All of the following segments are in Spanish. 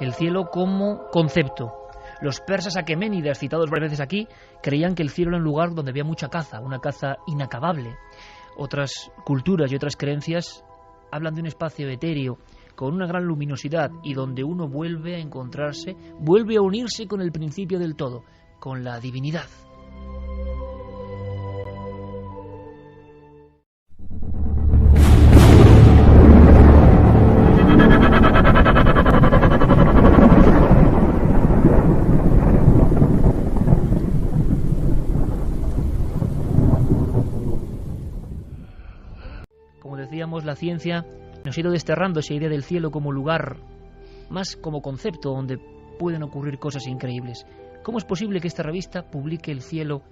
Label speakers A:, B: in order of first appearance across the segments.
A: el cielo como concepto. Los persas aqueménidas, citados varias veces aquí, creían que el cielo era un lugar donde había mucha caza, una caza inacabable. Otras culturas y otras creencias hablan de un espacio etéreo, con una gran luminosidad, y donde uno vuelve a encontrarse, vuelve a unirse con el principio del todo, con la divinidad. Como decíamos, la ciencia nos ha ido desterrando esa idea del cielo como lugar, más como concepto donde pueden ocurrir cosas increíbles. ¿Cómo es posible que esta revista publique El cielo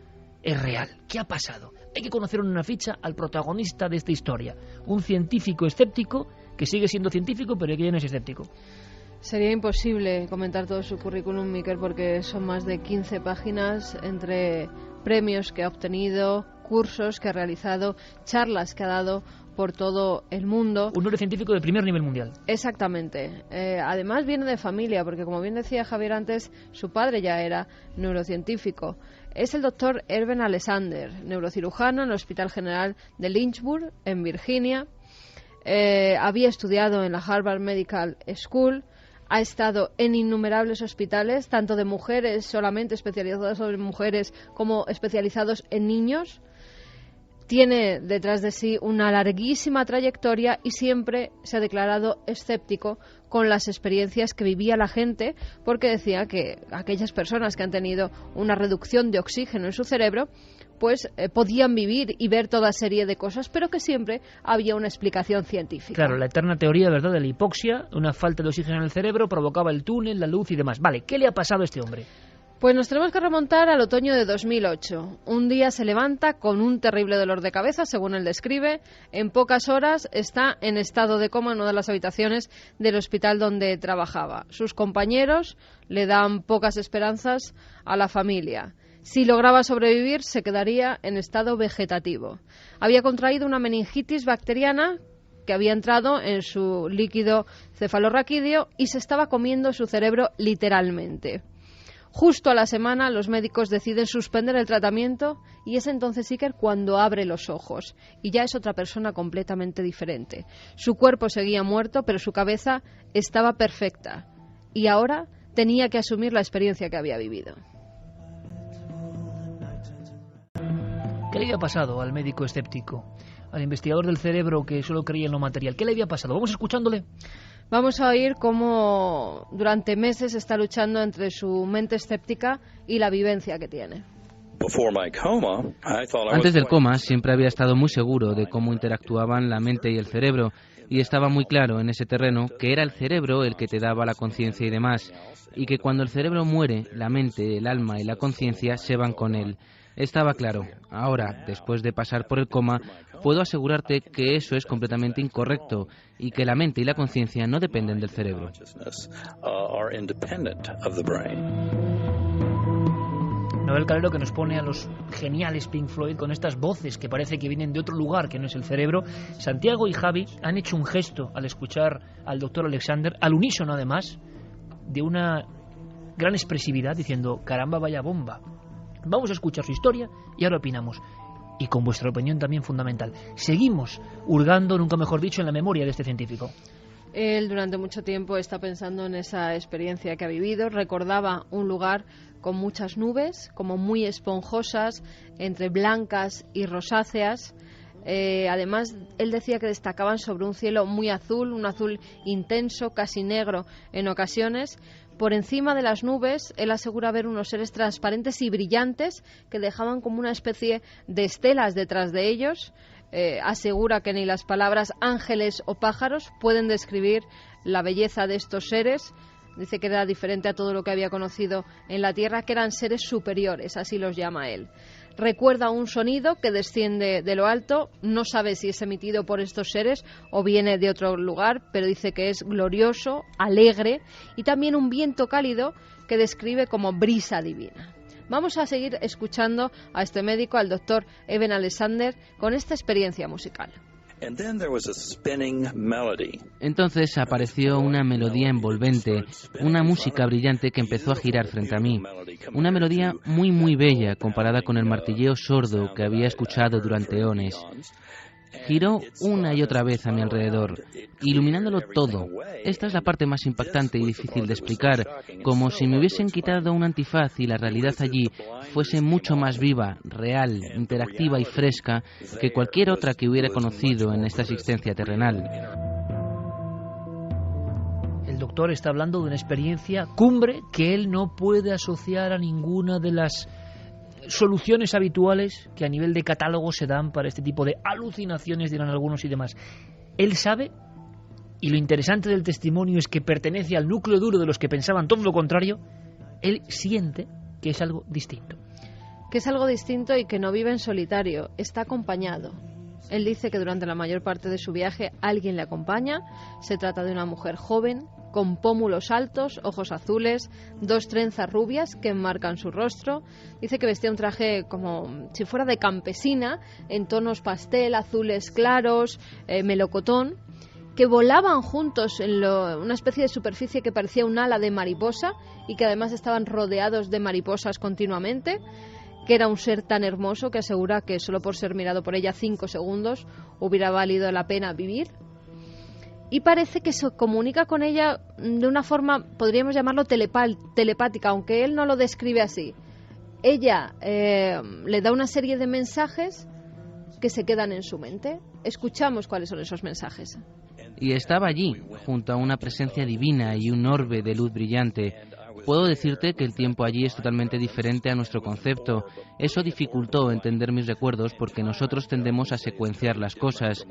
A: es real? ¿Qué ha pasado? Hay que conocer en una ficha al protagonista de esta historia, un científico escéptico que sigue siendo científico pero que ya no es escéptico.
B: Sería imposible comentar todo su currículum, Miquel, porque son más de 15 páginas entre premios que ha obtenido, cursos que ha realizado, charlas que ha dado por todo el mundo.
A: Un neurocientífico de primer nivel mundial.
B: Exactamente. Además viene de familia, porque como bien decía Javier antes, su padre ya era neurocientífico. Es el doctor Eben Alexander, neurocirujano en el Hospital General de Lynchburg, en Virginia. Había estudiado en la Harvard Medical School. Ha estado en innumerables hospitales, tanto de mujeres, solamente especializados en mujeres, como especializados en niños. Tiene detrás de sí una larguísima trayectoria y siempre se ha declarado escéptico con las experiencias que vivía la gente, porque decía que aquellas personas que han tenido una reducción de oxígeno en su cerebro pues podían vivir y ver toda serie de cosas, pero que siempre había una explicación científica.
A: Claro, la eterna teoría, ¿verdad?, de la hipoxia, una falta de oxígeno en el cerebro provocaba el túnel, la luz y demás. Vale, ¿qué le ha pasado a este hombre?
B: Pues nos tenemos que remontar al otoño de 2008. Un día se levanta con un terrible dolor de cabeza, según él describe. En pocas horas está en estado de coma en una de las habitaciones del hospital donde trabajaba. Sus compañeros le dan pocas esperanzas a la familia. Si lograba sobrevivir, se quedaría en estado vegetativo. Había contraído una meningitis bacteriana que había entrado en su líquido cefalorraquídeo y se estaba comiendo su cerebro literalmente. Justo a la semana los médicos deciden suspender el tratamiento y es entonces Iker cuando abre los ojos y ya es otra persona completamente diferente. Su cuerpo seguía muerto, pero su cabeza estaba perfecta y ahora tenía que asumir la experiencia que había vivido.
A: ¿Qué le había pasado al médico escéptico, al investigador del cerebro que solo creía en lo material? ¿Qué le había pasado? Vamos escuchándole.
B: Vamos a oír cómo durante meses está luchando entre su mente escéptica y la vivencia que tiene.
C: Antes del coma siempre había estado muy seguro de cómo interactuaban la mente y el cerebro y estaba muy claro en ese terreno que era el cerebro el que te daba la conciencia y demás, y que cuando el cerebro muere, la mente, el alma y la conciencia se van con él. Estaba claro. Ahora, después de pasar por el coma, puedo asegurarte que eso es completamente incorrecto y que la mente y la conciencia no dependen del cerebro.
A: Noel Calero, que nos pone a los geniales Pink Floyd con estas voces que parece que vienen de otro lugar que no es el cerebro. Santiago y Javi han hecho un gesto al escuchar al doctor Alexander, al unísono además, de una gran expresividad, diciendo, caramba, vaya bomba. Vamos a escuchar su historia y ahora opinamos. Y con vuestra opinión también fundamental. Seguimos hurgando, nunca mejor dicho, en la memoria de este científico.
B: Él durante mucho tiempo está pensando en esa experiencia que ha vivido. Recordaba un lugar con muchas nubes, como muy esponjosas, entre blancas y rosáceas. Además, él decía que destacaban sobre un cielo muy azul, un azul intenso, casi negro en ocasiones. Por encima de las nubes, él asegura ver unos seres transparentes y brillantes que dejaban como una especie de estelas detrás de ellos. Asegura que ni las palabras ángeles o pájaros pueden describir la belleza de estos seres. Dice que era diferente a todo lo que había conocido en la Tierra, que eran seres superiores, así los llama él. Recuerda un sonido que desciende de lo alto, no sabe si es emitido por estos seres o viene de otro lugar, pero dice que es glorioso, alegre y también un viento cálido que describe como brisa divina. Vamos a seguir escuchando a este médico, al doctor Eben Alexander, con esta experiencia musical.
C: Entonces apareció una melodía envolvente, una música brillante que empezó a girar frente a mí. Una melodía muy muy bella comparada con el martilleo sordo que había escuchado durante eones. Giró una y otra vez a mi alrededor, iluminándolo todo. Esta es la parte más impactante y difícil de explicar, como si me hubiesen quitado un antifaz y la realidad allí fuese mucho más viva, real, interactiva y fresca que cualquier otra que hubiera conocido en esta existencia terrenal.
A: El doctor está hablando de una experiencia cumbre que él no puede asociar a ninguna de las soluciones habituales que a nivel de catálogo se dan para este tipo de alucinaciones, dirán algunos y demás. Él sabe, y lo interesante del testimonio es que pertenece al núcleo duro de los que pensaban todo lo contrario, él siente que es algo distinto.
B: Que es algo distinto y que no vive en solitario, está acompañado. Él dice que durante la mayor parte de su viaje alguien le acompaña. Se trata de una mujer joven, con pómulos altos, ojos azules, 2 trenzas rubias que enmarcan su rostro. Dice que vestía un traje como si fuera de campesina, en tonos pastel, azules claros, melocotón, que volaban juntos en una especie de superficie que parecía un ala de mariposa y que además estaban rodeados de mariposas continuamente, que era un ser tan hermoso que asegura que solo por ser mirado por ella 5 segundos hubiera valido la pena vivir. Y parece que se comunica con ella de una forma, podríamos llamarlo telepática, aunque él no lo describe así. Ella le da una serie de mensajes que se quedan en su mente. Escuchamos cuáles son esos mensajes.
C: Y estaba allí, junto a una presencia divina y un orbe de luz brillante. Puedo decirte que el tiempo allí es totalmente diferente a nuestro concepto. Eso dificultó entender mis recuerdos porque nosotros tendemos a secuenciar las cosas.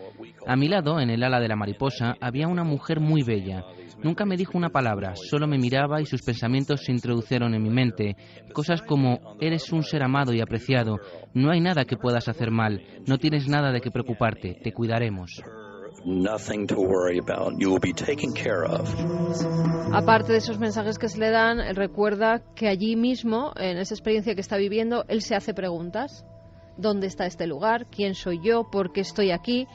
C: A mi lado, en el ala de la mariposa, había una mujer muy bella. Nunca me dijo una palabra, solo me miraba y sus pensamientos se introdujeron en mi mente. Cosas como, eres un ser amado y apreciado, no hay nada que puedas hacer mal, no tienes nada de qué preocuparte, te cuidaremos.
D: Nothing to worry about. You will be taken care of.
B: Aparte de esos mensajes que se le dan, él recuerda que allí mismo, en esa experiencia que está viviendo, él se hace preguntas. ¿Dónde está este lugar? ¿Quién soy yo? ¿Por qué estoy aquí?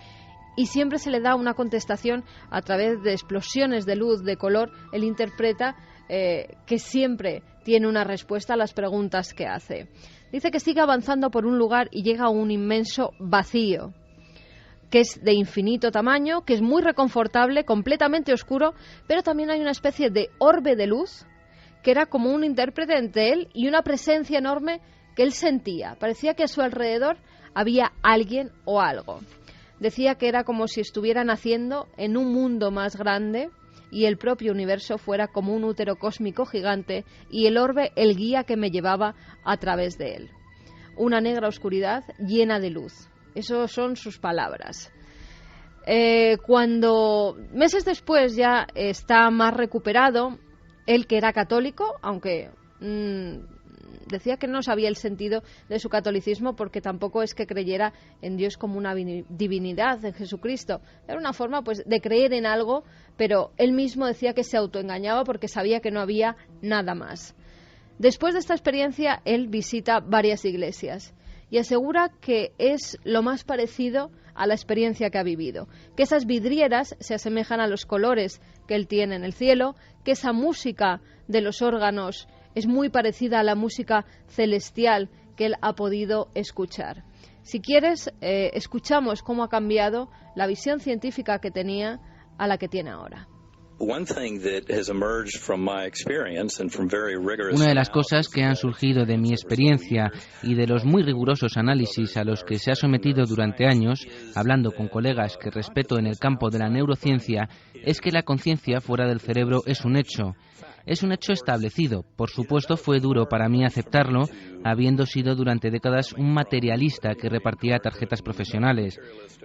B: Y siempre se le da una contestación a través de explosiones de luz, de color. Él interpreta que siempre tiene una respuesta a las preguntas que hace. Dice que sigue avanzando por un lugar y llega a un inmenso vacío, que es de infinito tamaño, que es muy reconfortable, completamente oscuro, pero también hay una especie de orbe de luz que era como un intérprete entre él y una presencia enorme que él sentía. Parecía que a su alrededor había alguien o algo. Decía que era como si estuviera naciendo en un mundo más grande y el propio universo fuera como un útero cósmico gigante y el orbe el guía que me llevaba a través de él. Una negra oscuridad llena de luz. Esas son sus palabras. Cuando meses después ya está más recuperado, él que era católico, aunque decía que no sabía el sentido de su catolicismo porque tampoco es que creyera en Dios como una divinidad, en Jesucristo. Era una forma pues de creer en algo, pero él mismo decía que se autoengañaba porque sabía que no había nada más. Después de esta experiencia, él visita varias iglesias y asegura que es lo más parecido a la experiencia que ha vivido, que esas vidrieras se asemejan a los colores que él tiene en el cielo, que esa música de los órganos es muy parecida a la música celestial que él ha podido escuchar. Si quieres, escuchamos cómo ha cambiado la visión científica que tenía a la que tiene ahora.
C: Una de las cosas que han surgido de mi experiencia y de los muy rigurosos análisis a los que se ha sometido durante años, hablando con colegas que respeto en el campo de la neurociencia, es que la conciencia fuera del cerebro es un hecho. Es un hecho establecido. Por supuesto, fue duro para mí aceptarlo, habiendo sido durante décadas un materialista que repartía tarjetas profesionales.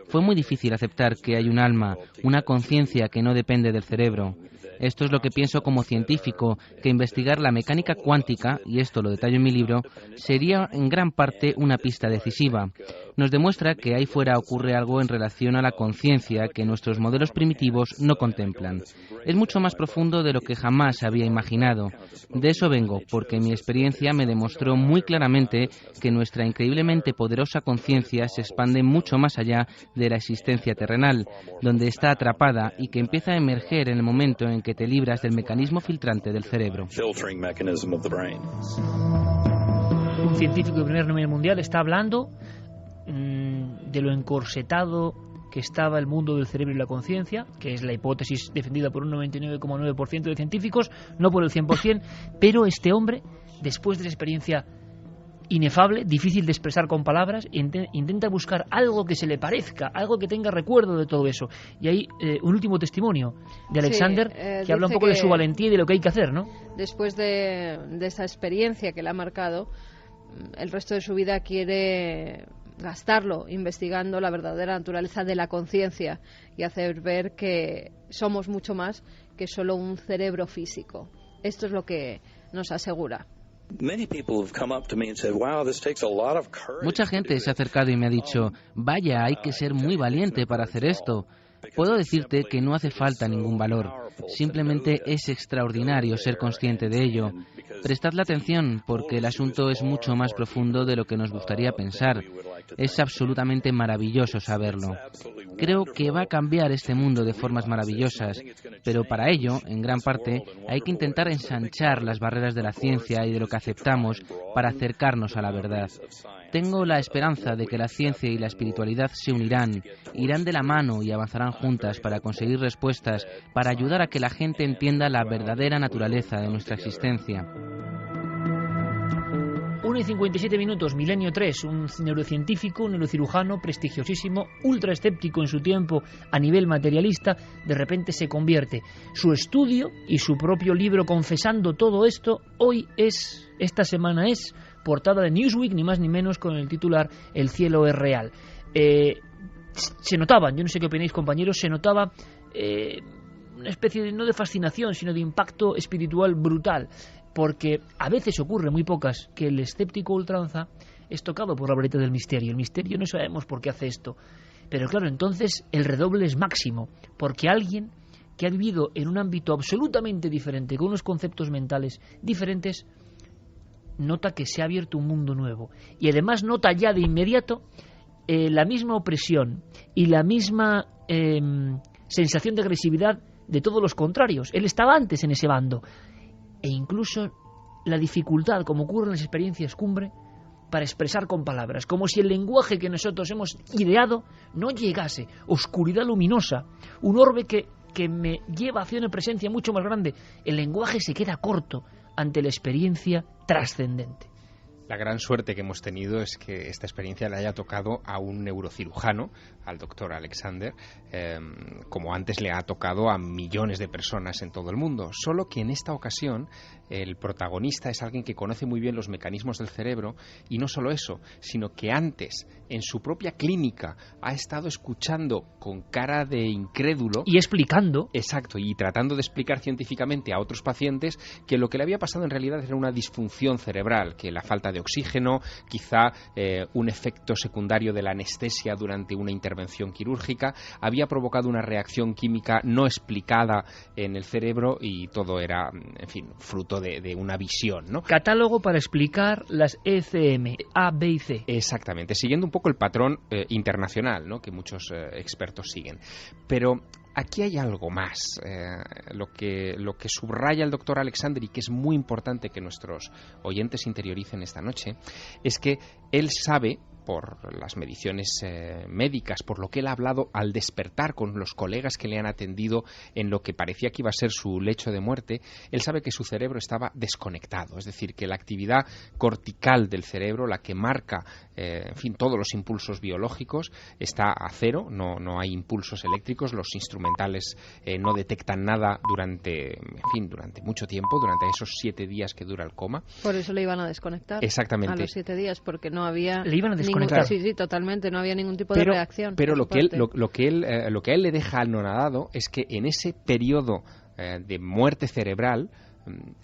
C: Fue muy difícil aceptar que hay un alma, una conciencia que no depende del cerebro. Esto es lo que pienso como científico, que investigar la mecánica cuántica, y esto lo detallo en mi libro, sería en gran parte una pista decisiva. nos demuestra que ahí fuera ocurre algo en relación a la conciencia que nuestros modelos primitivos no contemplan. Es mucho más profundo de lo que jamás había imaginado. De eso vengo, porque mi experiencia me demostró muy claramente que nuestra increíblemente poderosa conciencia se expande mucho más allá de la existencia terrenal, donde está atrapada y que empieza a emerger en el momento en que te libras del mecanismo filtrante del cerebro.
A: Un científico de primer nivel mundial está hablando de lo encorsetado que estaba el mundo del cerebro y la conciencia, que es la hipótesis defendida por un 99,9% de científicos, no por el 100%, pero este hombre, después de esa experiencia inefable, difícil de expresar con palabras, intenta buscar algo que se le parezca, algo que tenga recuerdo de todo eso. Y hay un último testimonio de Alexander, que habla un poco de su valentía y de lo que hay que hacer, ¿no?
B: Después de esa experiencia que le ha marcado, el resto de su vida quiere gastarlo investigando la verdadera naturaleza de la conciencia y hacer ver que somos mucho más que solo un cerebro físico. Esto es lo que nos asegura.
C: Mucha gente se ha acercado y me ha dicho, vaya, hay que ser muy valiente para hacer esto. Puedo decirte que no hace falta ningún valor, simplemente es extraordinario ser consciente de ello. Prestadle atención, porque el asunto es mucho más profundo de lo que nos gustaría pensar. Es absolutamente maravilloso saberlo. Creo que va a cambiar este mundo de formas maravillosas, pero para ello, en gran parte, hay que intentar ensanchar las barreras de la ciencia y de lo que aceptamos para acercarnos a la verdad. Tengo la esperanza de que la ciencia y la espiritualidad se unirán, irán de la mano y avanzarán juntas para conseguir respuestas, para ayudar a que la gente entienda la verdadera naturaleza de nuestra existencia.
A: 1:57, Milenio 3, un neurocientífico, un neurocirujano prestigiosísimo, ultra escéptico en su tiempo a nivel materialista, de repente se convierte. Su estudio y su propio libro confesando todo esto, esta semana es portada de Newsweek, ni más ni menos, con el titular El cielo es real. Se notaban, yo no sé qué opináis, compañeros, se notaba una especie de, no de fascinación, sino de impacto espiritual brutal, porque a veces ocurre, muy pocas, que el escéptico ultranza es tocado por la varita del misterio. El misterio no sabemos por qué hace esto, pero claro, entonces el redoble es máximo, porque alguien que ha vivido en un ámbito absolutamente diferente, con unos conceptos mentales diferentes, nota que se ha abierto un mundo nuevo, y además nota ya de inmediato la misma opresión y la misma sensación de agresividad de todos los contrarios. Él estaba antes en ese bando, e incluso la dificultad, como ocurre en las experiencias cumbre, para expresar con palabras, como si el lenguaje que nosotros hemos ideado no llegase. Oscuridad luminosa, un orbe que me lleva hacia una presencia mucho más grande. El lenguaje se queda corto ante la experiencia trascendente.
E: La gran suerte que hemos tenido es que esta experiencia le haya tocado a un neurocirujano, al doctor Alexander, como antes le ha tocado a millones de personas en todo el mundo. Solo que en esta ocasión el protagonista es alguien que conoce muy bien los mecanismos del cerebro, y no solo eso, sino que antes, en su propia clínica, ha estado escuchando con cara de incrédulo
A: y explicando.
E: Exacto, y tratando de explicar científicamente a otros pacientes que lo que le había pasado en realidad era una disfunción cerebral, que la falta de oxígeno, quizá un efecto secundario de la anestesia durante una intervención quirúrgica, había provocado una reacción química no explicada en el cerebro, y todo era, en fin, fruto de una visión, ¿no?
A: Catálogo para explicar las ECM, A, B y C.
E: Exactamente, siguiendo un poco el patrón internacional, ¿no?, que muchos expertos siguen. Pero aquí hay algo más. Lo que subraya el doctor Alexander, y que es muy importante que nuestros oyentes interioricen esta noche, es que él sabe, por las mediciones médicas, por lo que él ha hablado al despertar con los colegas que le han atendido en lo que parecía que iba a ser su lecho de muerte, él sabe que su cerebro estaba desconectado, es decir, que la actividad cortical del cerebro, la que marca, en fin, todos los impulsos biológicos, está a cero, no hay impulsos eléctricos, los instrumentales no detectan nada durante mucho tiempo, durante esos 7 días que dura el coma.
B: Por eso le iban a desconectar.
E: Exactamente.
B: A los 7 días, porque no había...
A: Le iban a desconectar.
B: Sí, totalmente, no había ningún tipo de reacción.
E: Pero lo que a él le deja anonadado es que en ese periodo de muerte cerebral,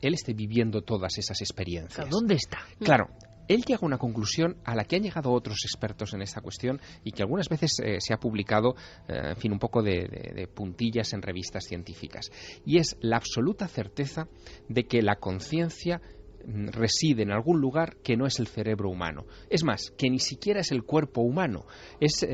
E: él esté viviendo todas esas experiencias.
A: ¿Dónde está?
E: Claro, él llega a una conclusión a la que han llegado otros expertos en esta cuestión y que algunas veces se ha publicado, en fin, un poco de puntillas en revistas científicas. Y es la absoluta certeza de que la conciencia reside en algún lugar que no es el cerebro humano. Es más, que ni siquiera es el cuerpo humano. Es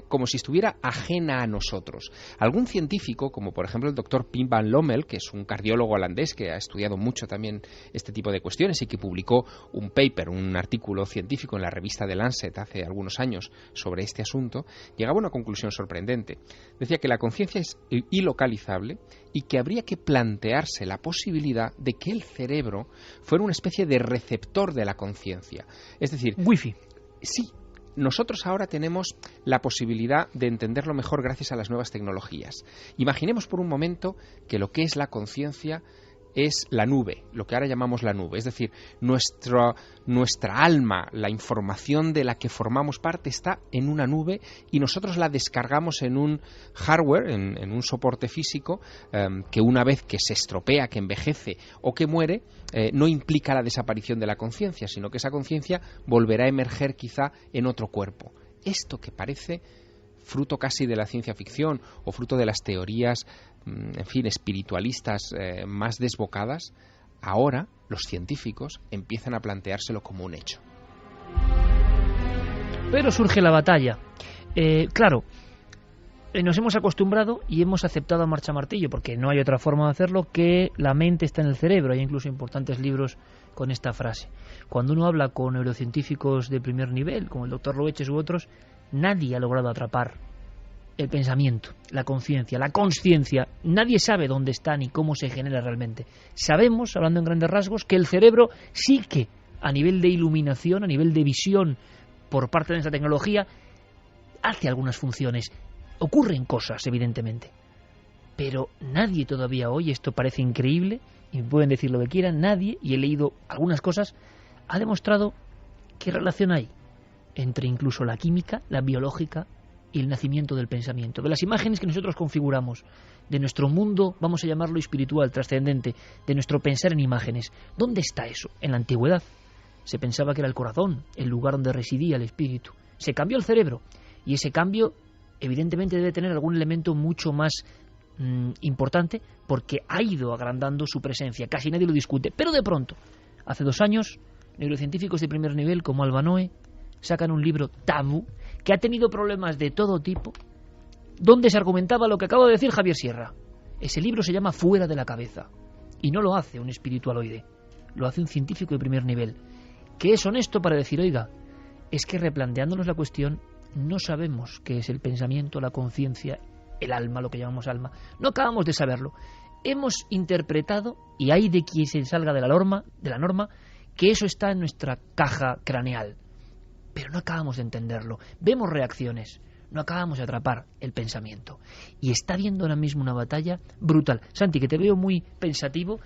E: como si estuviera ajena a nosotros. Algún científico, como por ejemplo el doctor Pim van Lommel, que es un cardiólogo holandés que ha estudiado mucho también este tipo de cuestiones y que publicó un paper, un artículo científico en la revista The Lancet hace algunos años sobre este asunto, llegaba a una conclusión sorprendente. Decía que la conciencia es ilocalizable y que habría que plantearse la posibilidad de que el cerebro fuera una especie de receptor de la conciencia. Es decir,
A: Wi-Fi.
E: Sí, nosotros ahora tenemos la posibilidad de entenderlo mejor gracias a las nuevas tecnologías. Imaginemos por un momento que lo que es la conciencia es la nube, lo que ahora llamamos la nube. Es decir, nuestra alma, la información de la que formamos parte está en una nube y nosotros la descargamos en un hardware, en un soporte físico, que una vez que se estropea, que envejece o que muere, no implica la desaparición de la conciencia, sino que esa conciencia volverá a emerger quizá en otro cuerpo. Esto que parece fruto casi de la ciencia ficción o fruto de las teorías, en fin, espiritualistas más desbocadas, ahora los científicos empiezan a planteárselo como un hecho.
A: Pero surge la batalla. Claro, nos hemos acostumbrado y hemos aceptado a marcha martillo, porque no hay otra forma de hacerlo, que la mente está en el cerebro. Hay incluso importantes libros con esta frase. Cuando uno habla con neurocientíficos de primer nivel, como el doctor Loeches u otros, nadie ha logrado atrapar el pensamiento, la conciencia, la consciencia. Nadie sabe dónde está ni cómo se genera realmente. Sabemos, hablando en grandes rasgos, que el cerebro sí que, a nivel de iluminación, a nivel de visión, por parte de esta tecnología, hace algunas funciones. Ocurren cosas, evidentemente. Pero nadie todavía hoy, esto parece increíble, y pueden decir lo que quieran, nadie, y he leído algunas cosas, ha demostrado qué relación hay entre incluso la química, la biológica y el nacimiento del pensamiento, de las imágenes que nosotros configuramos, de nuestro mundo, vamos a llamarlo espiritual, trascendente, de nuestro pensar en imágenes. ¿Dónde está eso? En la antigüedad se pensaba que era el corazón, el lugar donde residía el espíritu. Se cambió el cerebro, y ese cambio evidentemente debe tener algún elemento mucho más importante, porque ha ido agrandando su presencia, casi nadie lo discute. Pero de pronto, hace 2 años, neurocientíficos de primer nivel como Albanoe sacan un libro tabú que ha tenido problemas de todo tipo, donde se argumentaba lo que acaba de decir Javier Sierra. Ese libro se llama Fuera de la cabeza, y no lo hace un espiritualoide, lo hace un científico de primer nivel, que es honesto para decir, oiga, es que replanteándonos la cuestión, no sabemos qué es el pensamiento, la conciencia, el alma, lo que llamamos alma. No acabamos de saberlo. Hemos interpretado, y hay de quien se salga de la norma, que eso está en nuestra caja craneal. Pero no acabamos de entenderlo. Vemos reacciones, no acabamos de atrapar el pensamiento. Y está habiendo ahora mismo una batalla brutal. Santi, que te veo muy pensativo,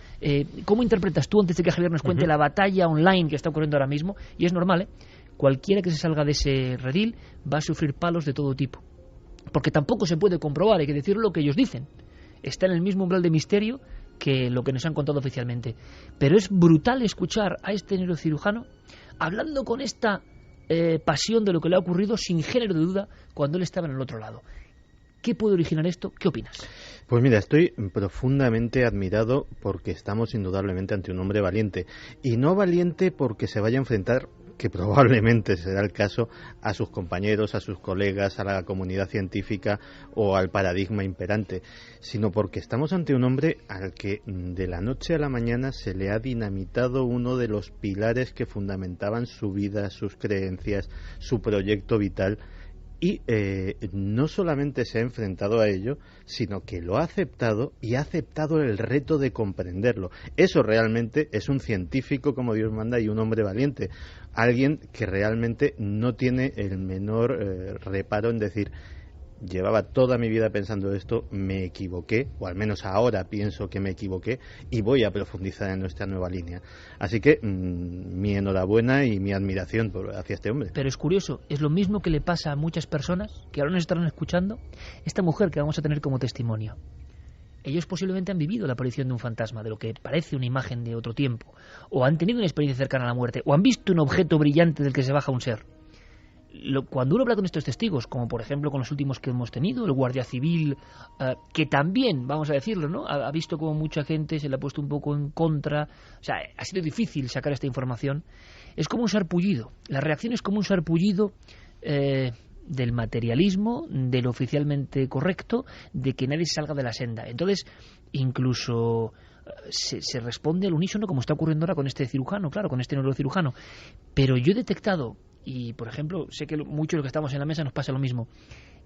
A: ¿cómo interpretas tú, antes de que Javier nos cuente, la batalla online que está ocurriendo ahora mismo? Y es normal, cualquiera que se salga de ese redil va a sufrir palos de todo tipo. Porque tampoco se puede comprobar, hay que decir lo que ellos dicen. Está en el mismo umbral de misterio que lo que nos han contado oficialmente. Pero es brutal escuchar a este neurocirujano hablando con esta pasión de lo que le ha ocurrido sin género de duda cuando él estaba en el otro lado. ¿Qué puede originar esto? ¿Qué opinas?
F: Pues mira, estoy profundamente admirado porque estamos indudablemente ante un hombre valiente. Y no valiente porque se vaya a enfrentar, que probablemente será el caso, a sus compañeros, a sus colegas, a la comunidad científica o al paradigma imperante, sino porque estamos ante un hombre al que de la noche a la mañana se le ha dinamitado uno de los pilares que fundamentaban su vida, sus creencias, su proyecto vital. Y no solamente se ha enfrentado a ello, sino que lo ha aceptado y ha aceptado el reto de comprenderlo. Eso realmente es un científico como Dios manda y un hombre valiente. Alguien que realmente no tiene el menor reparo en decir, llevaba toda mi vida pensando esto, me equivoqué, o al menos ahora pienso que me equivoqué y voy a profundizar en nuestra nueva línea. Así que mi enhorabuena y mi admiración hacia este hombre.
A: Pero es curioso, es lo mismo que le pasa a muchas personas que ahora nos estarán escuchando, esta mujer que vamos a tener como testimonio. ellos posiblemente han vivido la aparición de un fantasma, de lo que parece una imagen de otro tiempo, o han tenido una experiencia cercana a la muerte, o han visto un objeto brillante del que se baja un ser. Cuando uno habla con estos testigos, como por ejemplo con los últimos que hemos tenido, el guardia civil, que también, vamos a decirlo, ¿no?, ha visto como mucha gente se le ha puesto un poco en contra, o sea, ha sido difícil sacar esta información, es como un sarpullido. La reacción es como un sarpullido del materialismo, de lo oficialmente correcto, de que nadie salga de la senda. Entonces, incluso se responde al unísono, como está ocurriendo ahora con este cirujano, claro, con este neurocirujano. Pero yo he detectado, y por ejemplo, sé que muchos de los que estamos en la mesa nos pasa lo mismo,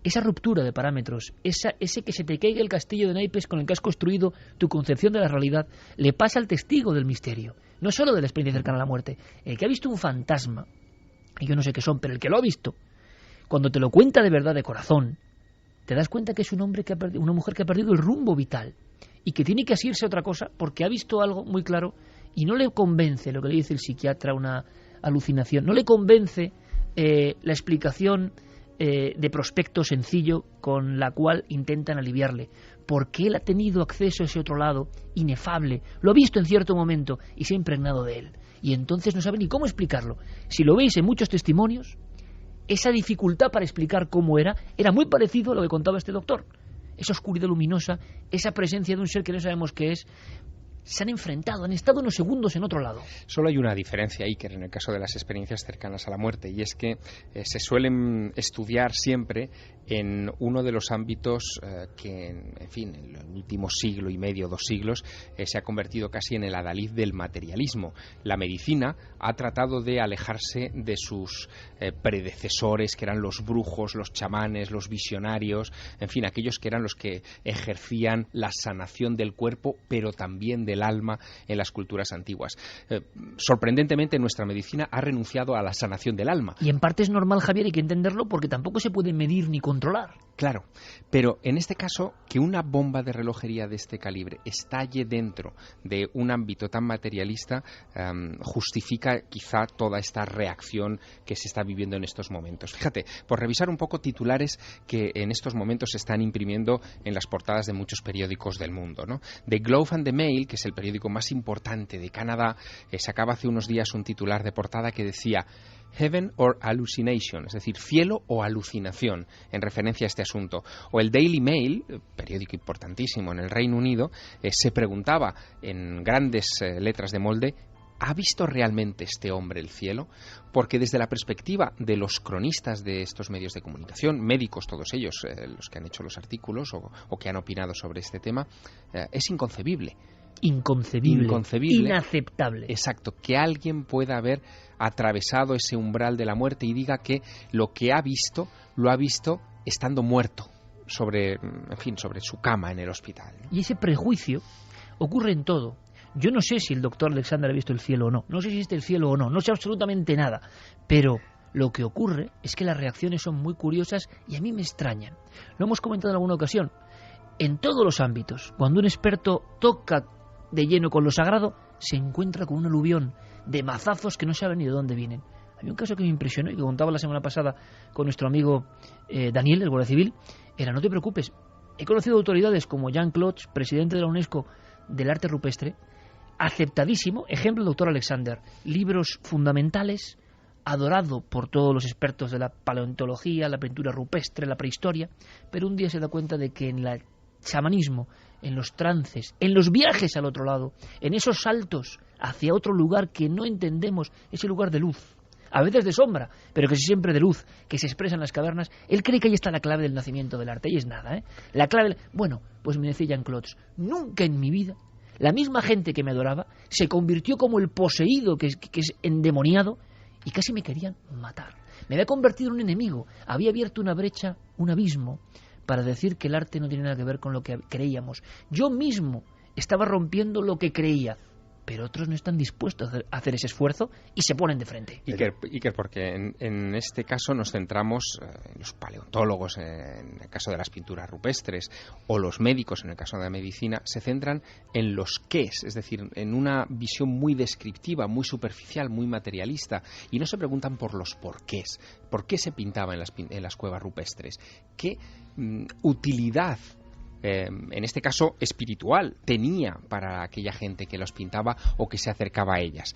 A: esa ruptura de parámetros, ese que se te caiga el castillo de naipes con el que has construido tu concepción de la realidad, le pasa al testigo del misterio, no solo de la experiencia cercana a la muerte. El que ha visto un fantasma, y yo no sé qué son, pero el que lo ha visto, cuando te lo cuenta de verdad, de corazón, te das cuenta que es un hombre una mujer que ha perdido el rumbo vital y que tiene que asirse a otra cosa porque ha visto algo muy claro y no le convence lo que le dice el psiquiatra, una alucinación, no le convence la explicación de prospecto sencillo con la cual intentan aliviarle, porque él ha tenido acceso a ese otro lado inefable, lo ha visto en cierto momento y se ha impregnado de él, y entonces no sabe ni cómo explicarlo. Si lo veis en muchos testimonios, esa dificultad para explicar cómo era muy parecido a lo que contaba este doctor. Esa oscuridad luminosa, esa presencia de un ser que no sabemos qué es, se han enfrentado, han estado unos segundos en otro lado.
E: Solo hay una diferencia, Iker, en el caso de las experiencias cercanas a la muerte, y es que se suelen estudiar siempre en uno de los ámbitos que, en fin, en el último siglo y medio, 2 siglos, se ha convertido casi en el adalid del materialismo. La medicina ha tratado de alejarse de sus predecesores, que eran los brujos, los chamanes, los visionarios, en fin, aquellos que eran los que ejercían la sanación del cuerpo, pero también del alma en las culturas antiguas. Sorprendentemente, nuestra medicina ha renunciado a la sanación del alma.
A: Y en parte es normal, Javier, hay que entenderlo, porque tampoco se puede medir ni controlar.
E: Claro, pero en este caso, que una bomba de relojería de este calibre estalle dentro de un ámbito tan materialista justifica quizá toda esta reacción que se está viviendo en estos momentos. Fíjate, por revisar un poco titulares que en estos momentos se están imprimiendo en las portadas de muchos periódicos del mundo, ¿no? The Globe and the Mail, que es el periódico más importante de Canadá, sacaba hace unos días un titular de portada que decía Heaven or Hallucination, es decir, cielo o alucinación, en referencia a este asunto. O el Daily Mail, periódico importantísimo en el Reino Unido, se preguntaba en grandes letras de molde, ¿ha visto realmente este hombre el cielo? Porque desde la perspectiva de los cronistas de estos medios de comunicación, médicos todos ellos, los que han hecho los artículos o que han opinado sobre este tema, es inconcebible. Inconcebible,
A: inaceptable.
E: Exacto, que alguien pueda haber atravesado ese umbral de la muerte y diga que lo que ha visto, lo ha visto estando muerto sobre su cama en el hospital.
A: Y ese prejuicio ocurre en todo. Yo no sé si el doctor Alexander ha visto el cielo o no, no sé si existe el cielo o no sé absolutamente nada, pero lo que ocurre es que las reacciones son muy curiosas y a mí me extrañan. Lo hemos comentado en alguna ocasión. En todos los ámbitos, cuando un experto toca de lleno con lo sagrado, se encuentra con un aluvión de mazazos que no saben ni de dónde vienen. Hay un caso que me impresionó y que contaba la semana pasada con nuestro amigo Daniel, del Guardia Civil. Era, no te preocupes, he conocido autoridades como Jean Clots, presidente de la UNESCO del arte rupestre, aceptadísimo, ejemplo el doctor Alexander, libros fundamentales, adorado por todos los expertos de la paleontología, la pintura rupestre, la prehistoria, pero un día se da cuenta de que en el chamanismo, en los trances, en los viajes al otro lado, en esos saltos hacia otro lugar que no entendemos, ese lugar de luz, a veces de sombra, pero que siempre de luz, que se expresa en las cavernas, él cree que ahí está la clave del nacimiento del arte, y es nada, ¿eh? La clave, bueno, pues me decía Jean Clots, nunca en mi vida la misma gente que me adoraba se convirtió como el poseído que es endemoniado, y casi me querían matar. Me había convertido en un enemigo, había abierto una brecha, un abismo, para decir que el arte no tiene nada que ver con lo que creíamos. Yo mismo estaba rompiendo lo que creía, pero otros no están dispuestos a hacer ese esfuerzo y se ponen de frente.
E: Iker, porque en este caso nos centramos en los paleontólogos, en el caso de las pinturas rupestres, o los médicos, en el caso de la medicina, se centran en los qués, es decir, en una visión muy descriptiva, muy superficial, muy materialista, y no se preguntan por los porqués. ¿Por qué se pintaba en las cuevas rupestres? ¿Qué utilidad en este caso espiritual, tenía para aquella gente que los pintaba o que se acercaba a ellas.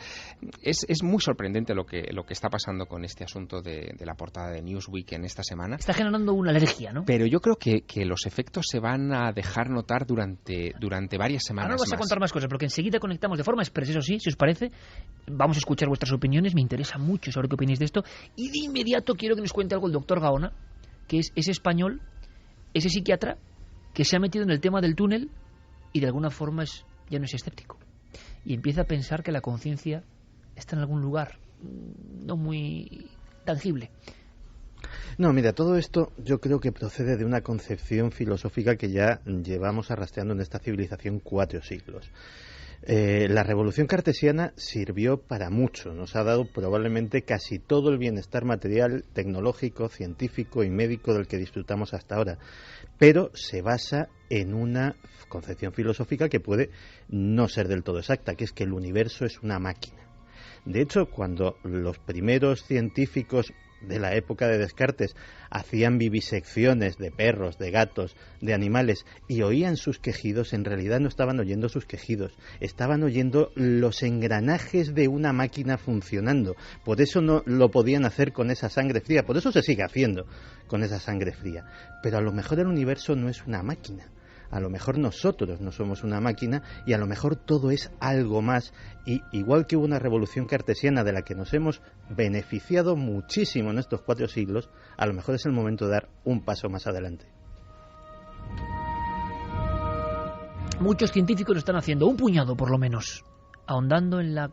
E: Es muy sorprendente lo que está pasando con este asunto de la portada de Newsweek en esta semana.
A: Está generando una alergia, ¿no?
E: Pero yo creo que los efectos se van a dejar notar durante varias semanas.
A: Ahora nos vas a contar más cosas, porque enseguida conectamos de forma expresa, eso sí, si os parece. Vamos a escuchar vuestras opiniones, me interesa mucho saber qué opináis de esto. Y de inmediato quiero que nos cuente algo el doctor Gaona, que es ese español, ese psiquiatra, que se ha metido en el tema del túnel y de alguna forma ya no es escéptico. Y empieza a pensar que la conciencia está en algún lugar no muy tangible.
F: No, mira, todo esto yo creo que procede de una concepción filosófica que ya llevamos arrastrando en esta civilización 4 siglos. La revolución cartesiana sirvió para mucho, nos ha dado probablemente casi todo el bienestar material, tecnológico, científico y médico del que disfrutamos hasta ahora, pero se basa en una concepción filosófica que puede no ser del todo exacta, que es que el universo es una máquina. De hecho, cuando los primeros científicos de la época de Descartes hacían vivisecciones de perros, de gatos, de animales y oían sus quejidos, en realidad no estaban oyendo sus quejidos, estaban oyendo los engranajes de una máquina funcionando. Por eso no lo podían hacer con esa sangre fría, por eso se sigue haciendo con esa sangre fría. Pero a lo mejor el universo no es una máquina. A lo mejor nosotros no somos una máquina y a lo mejor todo es algo más. Y igual que hubo una revolución cartesiana de la que nos hemos beneficiado muchísimo en estos 4 siglos, a lo mejor es el momento de dar un paso más adelante.
A: Muchos científicos lo están haciendo, un puñado por lo menos, ahondando en la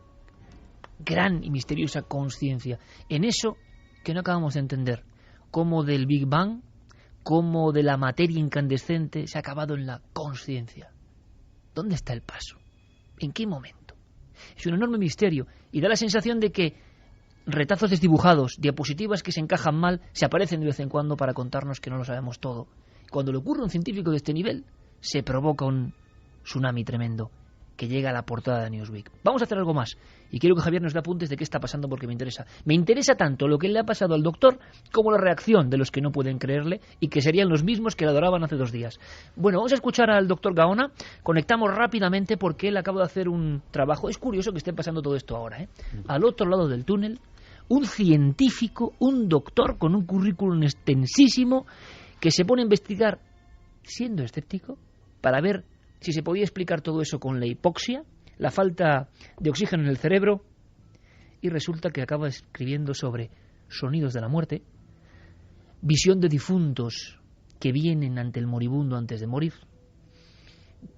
A: gran y misteriosa conciencia, en eso que no acabamos de entender, como del Big Bang, como de la materia incandescente se ha acabado en la conciencia. ¿Dónde está el paso? ¿En qué momento? Es un enorme misterio y da la sensación de que retazos desdibujados, diapositivas que se encajan mal, se aparecen de vez en cuando para contarnos que no lo sabemos todo. Cuando le ocurre a un científico de este nivel, se provoca un tsunami tremendo que llega a la portada de Newsweek. Vamos a hacer algo más y quiero que Javier nos dé apuntes de qué está pasando porque me interesa. Me interesa tanto lo que le ha pasado al doctor como la reacción de los que no pueden creerle y que serían los mismos que le adoraban hace 2 días. Bueno, vamos a escuchar al doctor Gaona. Conectamos rápidamente porque él acaba de hacer un trabajo. Es curioso que esté pasando todo esto ahora, ¿eh? Al otro lado del túnel, un científico, un doctor con un currículum extensísimo que se pone a investigar siendo escéptico para ver si se podía explicar todo eso con la hipoxia, la falta de oxígeno en el cerebro, y resulta que acaba escribiendo sobre sonidos de la muerte, visión de difuntos que vienen ante el moribundo antes de morir,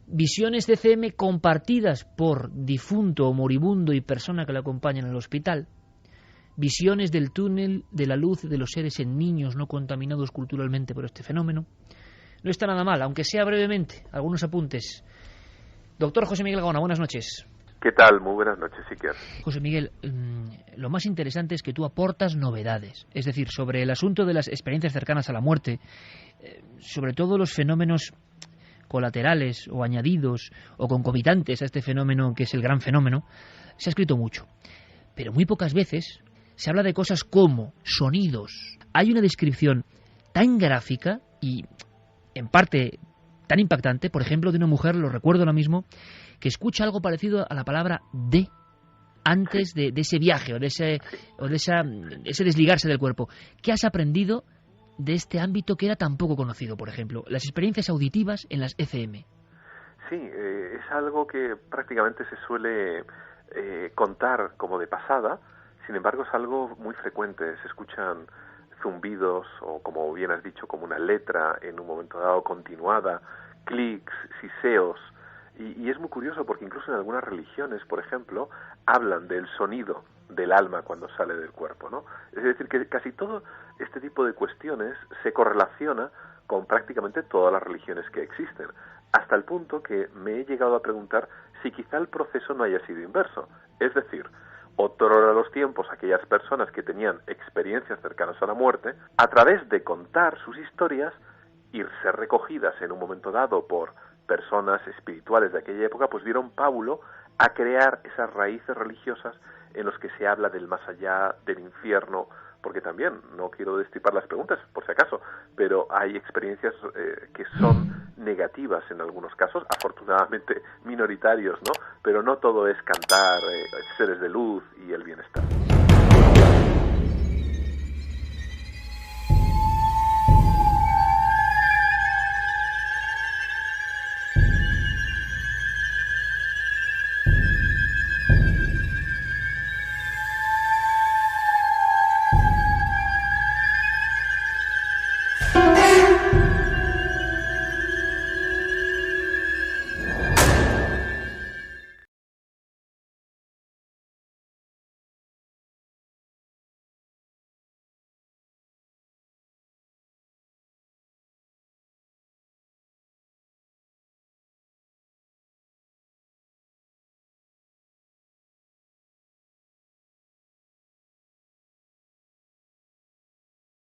A: visiones CCM compartidas por difunto o moribundo y persona que le acompañan al hospital, visiones del túnel de la luz de los seres en niños no contaminados culturalmente por este fenómeno. No está nada mal, aunque sea brevemente, algunos apuntes. Doctor José Miguel Gaona, buenas noches.
G: ¿Qué tal? Muy buenas noches, Iker.
A: José Miguel, lo más interesante es que tú aportas novedades, es decir, sobre el asunto de las experiencias cercanas a la muerte, sobre todo los fenómenos colaterales o añadidos o concomitantes a este fenómeno que es el gran fenómeno, se ha escrito mucho. Pero muy pocas veces se habla de cosas como sonidos. Hay una descripción tan gráfica y en parte tan impactante, por ejemplo, de una mujer, lo recuerdo ahora mismo, que escucha algo parecido a la palabra de antes de ese viaje o de ese desligarse del cuerpo. ¿Qué has aprendido de este ámbito que era tan poco conocido, por ejemplo? Las experiencias auditivas en las ECM.
G: Sí, es algo que prácticamente se suele contar como de pasada, sin embargo es algo muy frecuente. Se escuchan zumbidos o, como bien has dicho, como una letra en un momento dado continuada, clics, siseos, y es muy curioso porque incluso en algunas religiones, por ejemplo, hablan del sonido del alma cuando sale del cuerpo, ¿no? Es decir, que casi todo este tipo de cuestiones se correlaciona con prácticamente todas las religiones que existen, hasta el punto que me he llegado a preguntar si quizá el proceso no haya sido inverso, es decir, otrora los tiempos aquellas personas que tenían experiencias cercanas a la muerte, a través de contar sus historias y ser recogidas en un momento dado por personas espirituales de aquella época, pues dieron pábulo a crear esas raíces religiosas en los que se habla del más allá, del infierno, porque también, no quiero destripar las preguntas, por si acaso, pero hay experiencias que son negativas en algunos casos, afortunadamente minoritarios, ¿no? Pero no todo es cantar seres de luz y el bienestar.